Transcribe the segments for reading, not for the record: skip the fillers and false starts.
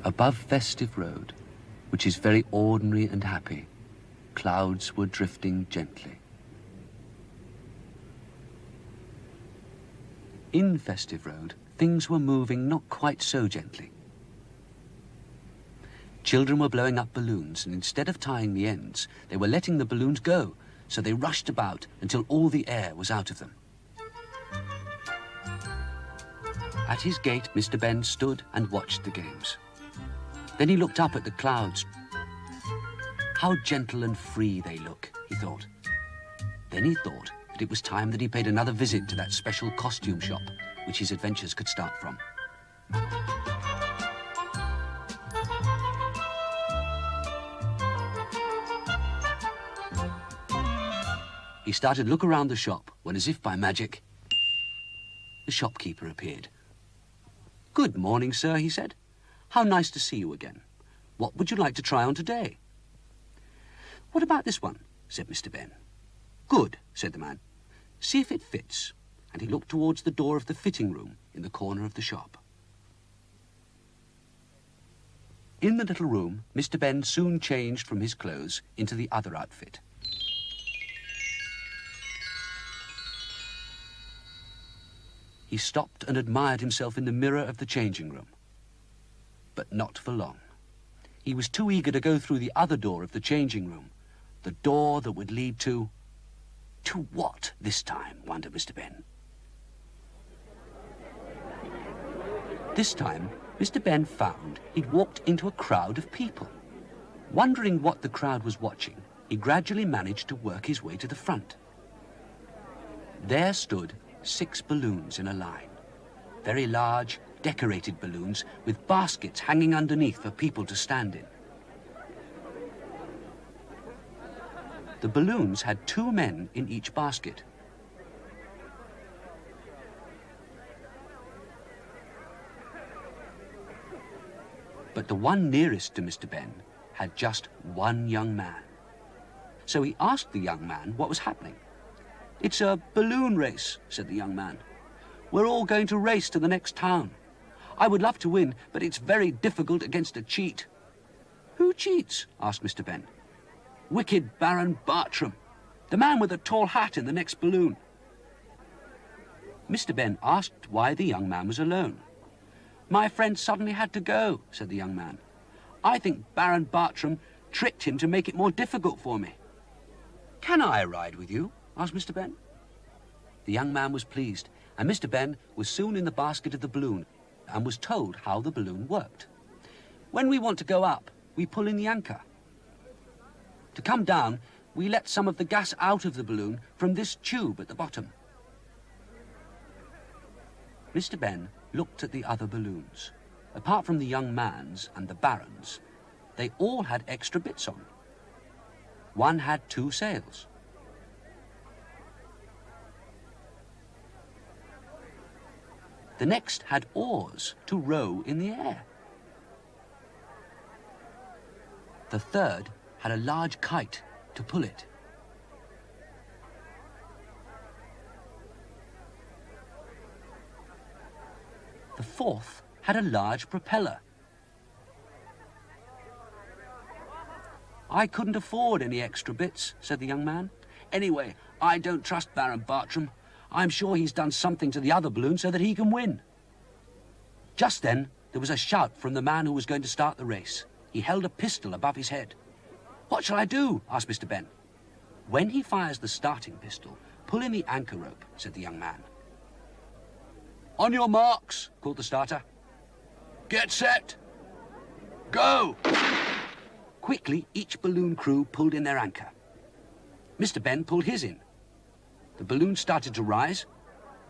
Above Festive Road, which is very ordinary and happy, clouds were drifting gently. In Festive Road, things were moving not quite so gently. Children were blowing up balloons, and instead of tying the ends, they were letting the balloons go, so they rushed about until all the air was out of them. At his gate, Mr. Benn stood and watched the games. Then he looked up at the clouds. How gentle and free they look, he thought. Then he thought that it was time that he paid another visit to that special costume shop, which his adventures could start from. He started to look around the shop when, as if by magic, the shopkeeper appeared. "Good morning, sir," he said. "How nice to see you again. What would you like to try on today?" "What about this one?" said Mr. Benn. "Good," said the man. "See if it fits." And he looked towards the door of the fitting room in the corner of the shop. In the little room, Mr. Benn soon changed from his clothes into the other outfit. He stopped and admired himself in the mirror of the changing room. But not for long. He was too eager to go through the other door of the changing room, the door that would lead to... To what this time, wondered Mr. Benn. This time, Mr. Benn found he'd walked into a crowd of people. Wondering what the crowd was watching, he gradually managed to work his way to the front. There stood 6 balloons in a line, very large, decorated balloons with baskets hanging underneath for people to stand in. The balloons had 2 men in each basket. But the one nearest to Mr. Benn had just 1 young man. So he asked the young man what was happening. "It's a balloon race," said the young man. "We're all going to race to the next town. I would love to win, but it's very difficult against a cheat." "Who cheats?" asked Mr. Benn. "Wicked Baron Burtrum, the man with the tall hat in the next balloon." Mr. Benn asked why the young man was alone. "My friend suddenly had to go," said the young man. "I think Baron Burtrum tricked him to make it more difficult for me." "Can I ride with you?" asked Mr. Benn. The young man was pleased, and Mr. Benn was soon in the basket of the balloon and was told how the balloon worked. "When we want to go up, we pull in the anchor. To come down, we let some of the gas out of the balloon from this tube at the bottom." Mr. Benn looked at the other balloons. Apart from the young man's and the Baron's, they all had extra bits on. One had 2 sails. The next had oars to row in the air. The third had a large kite to pull it. The fourth had a large propeller. "I couldn't afford any extra bits," said the young man. "Anyway, I don't trust Baron Burtrum. I'm sure he's done something to the other balloon so that he can win." Just then, there was a shout from the man who was going to start the race. He held a pistol above his head. "What shall I do?" asked Mr. Benn. "When he fires the starting pistol, pull in the anchor rope," said the young man. "On your marks," called the starter. "Get set. Go!" Quickly, each balloon crew pulled in their anchor. Mr. Benn pulled his in. The balloon started to rise.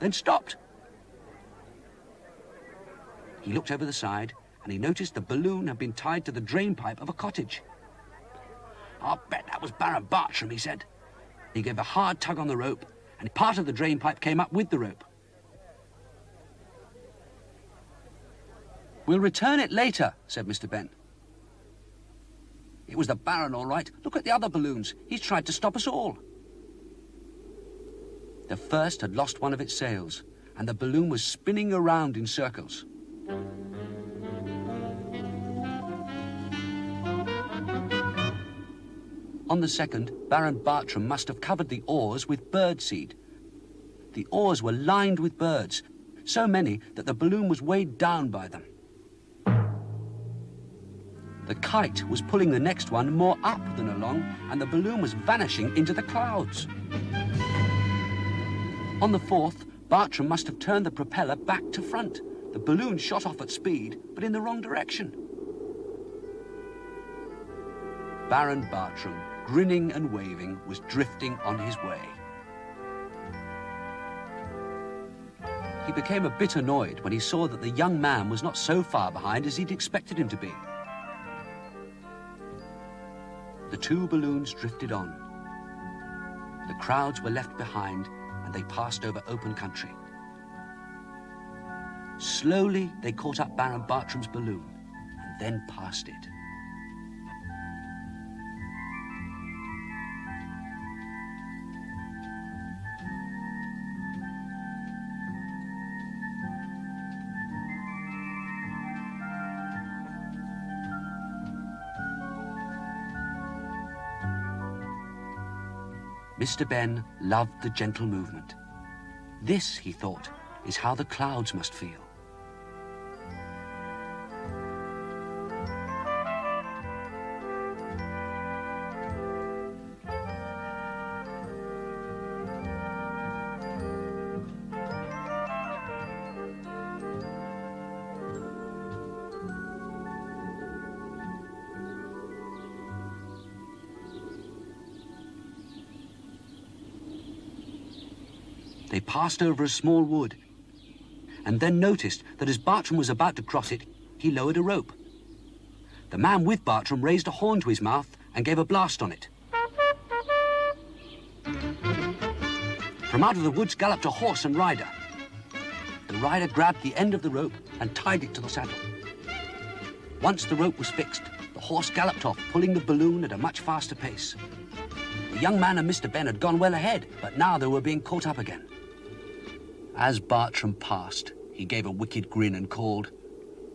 then stopped. He looked over the side, and he noticed the balloon had been tied to the drain pipe of a cottage. "I'll bet that was Baron Burtrum," he said. He gave a hard tug on the rope, and part of the drain pipe came up with the rope. "We'll return it later," said Mr Benn. "It was the Baron, all right. Look at the other balloons. He's tried to stop us all." The first had lost one of its sails, and the balloon was spinning around in circles. On the second, Baron Burtrum must have covered the oars with birdseed. The oars were lined with birds, so many that the balloon was weighed down by them. The kite was pulling the next one more up than along, and the balloon was vanishing into the clouds. On the fourth, Burtrum must have turned the propeller back to front. The balloon shot off at speed, but in the wrong direction. Baron Burtrum, grinning and waving, was drifting on his way. He became a bit annoyed when he saw that the young man was not so far behind as he'd expected him to be. The two balloons drifted on. The crowds were left behind, and they passed over open country. Slowly, they caught up Baron Burtrum's balloon, and then passed it. Mr Benn loved the gentle movement. This, he thought, is how the clouds must feel. They passed over a small wood, and then noticed that as Burtrum was about to cross it, he lowered a rope. The man with Burtrum raised a horn to his mouth and gave a blast on it. From out of the woods galloped a horse and rider. The rider grabbed the end of the rope and tied it to the saddle. Once the rope was fixed, the horse galloped off, pulling the balloon at a much faster pace. The young man and Mr Benn had gone well ahead, but now they were being caught up again. As Burtrum passed, he gave a wicked grin and called,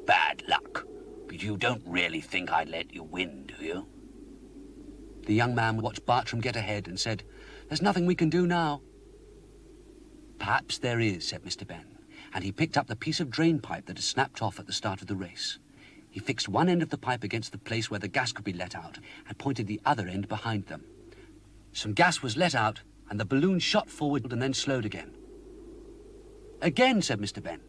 "Bad luck, but you don't really think I'd let you win, do you?" The young man watched Burtrum get ahead and said, "There's nothing we can do now." "Perhaps there is," said Mr Benn, and he picked up the piece of drain pipe that had snapped off at the start of the race. He fixed one end of the pipe against the place where the gas could be let out and pointed the other end behind them. Some gas was let out, and the balloon shot forward and then slowed again. "Again," said Mr Benn.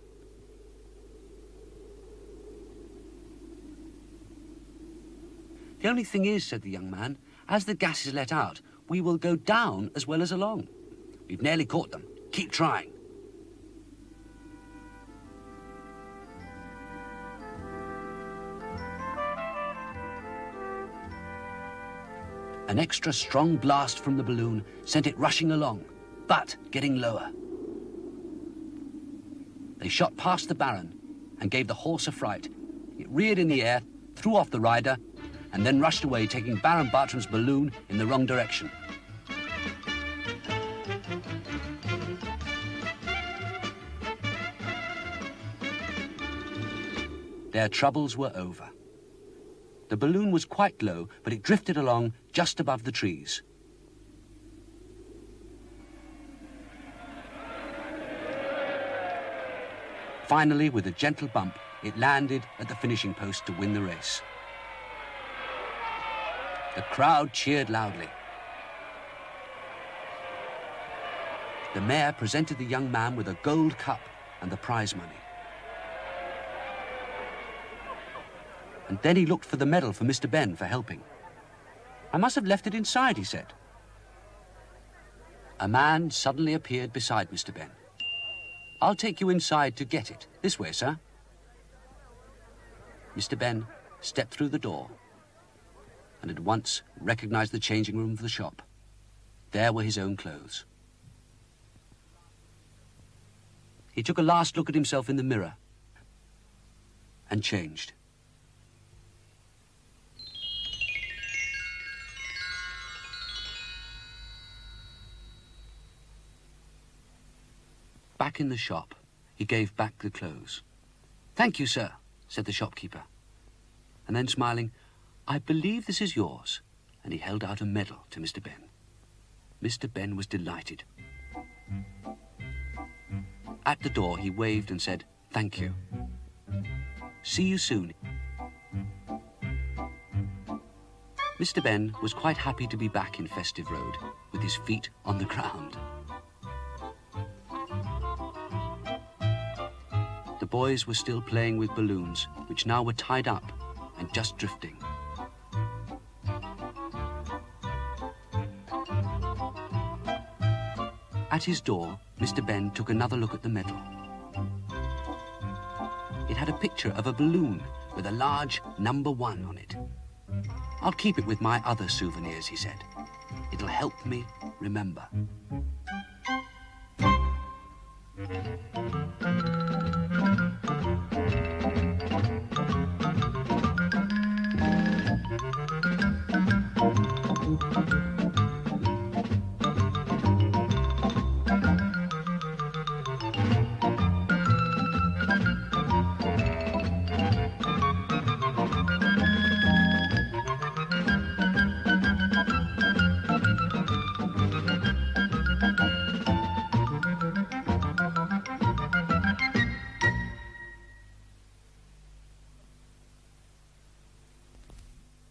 "The only thing is," said the young man, "as the gas is let out, we will go down as well as along. We've nearly caught them. Keep trying." An extra strong blast from the balloon sent it rushing along, but getting lower. They shot past the Baron and gave the horse a fright. It reared in the air, threw off the rider, and then rushed away, taking Baron Burtrum's balloon in the wrong direction. Their troubles were over. The balloon was quite low, but it drifted along just above the trees. Finally, with a gentle bump, it landed at the finishing post to win the race. The crowd cheered loudly. The mayor presented the young man with a gold cup and the prize money. And then he looked for the medal for Mr Benn for helping. "I must have left it inside," he said. A man suddenly appeared beside Mr Benn. I'll take you inside to get it. This way, sir. Mr. Benn stepped through the door and at once recognized the changing room of the shop. There were his own clothes. He took a last look at himself in the mirror and changed. Back in the shop, he gave back the clothes. "Thank you, sir," said the shopkeeper. And then, smiling, "I believe this is yours." And he held out a medal to Mr. Benn. Mr. Benn was delighted. At the door, he waved and said, "Thank you. See you soon." Mr. Benn was quite happy to be back in Festive Road, with his feet on the ground. The boys were still playing with balloons, which now were tied up and just drifting. At his door, Mr. Benn took another look at the medal. It had a picture of a balloon with a large number 1 on it. "I'll keep it with my other souvenirs," he said. "It'll help me remember."